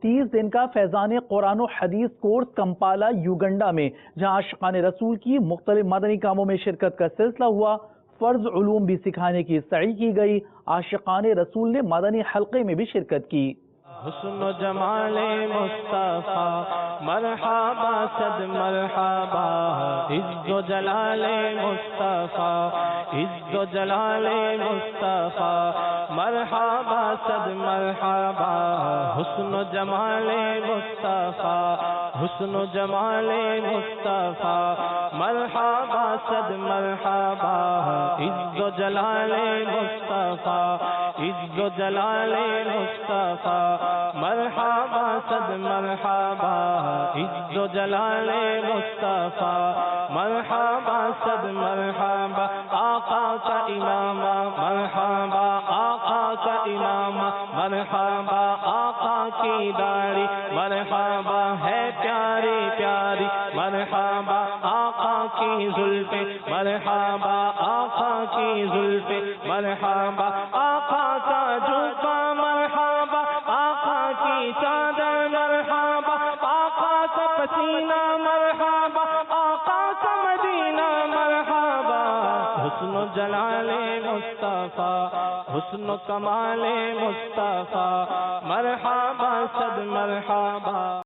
30 دن کا فیضان قرآن و حدیث کورس کمپالا یوگنڈا میں، جہاں عاشقان رسول کی مختلف مدنی کاموں میں شرکت کا سلسلہ ہوا، فرض علوم بھی سکھانے کی سعی کی گئی۔ عاشقان رسول نے مدنی حلقے میں بھی شرکت کی۔ حسن و جمال مصطفیٰ مرحبا صد مرحبا، عز و جلال مصطفیٰ عز و جلال مصطفیٰ مرحبا صد مرحبا، حسن و جمال مصطفیٰ حسن و جمال مصطفیٰ مرحبا صد مرحبا، عز و جلال مصطفیٰ عز و جلال مصطفیٰ مرحبا صد مرحبا، عز و جلال مصطفیٰ مرحبا صد مرحبا، آقا کا امام مرحبا آقا کا امام مرحبا، آقا کی داڑھی مرحبا ہے پیاری پیاری مرحبا، آقا کی زلفیں مرحبا آقا کی زلفیں مرحبا، آقا کا جوبہ مرحبا آقا کی چادر مرحبا، آقا کا پسینہ مرحبا آقا کا مدینہ مرحبا، حسن و جلال مصطفیٰ حسن و کمال مصطفیٰ مرحبا صد مرحبا۔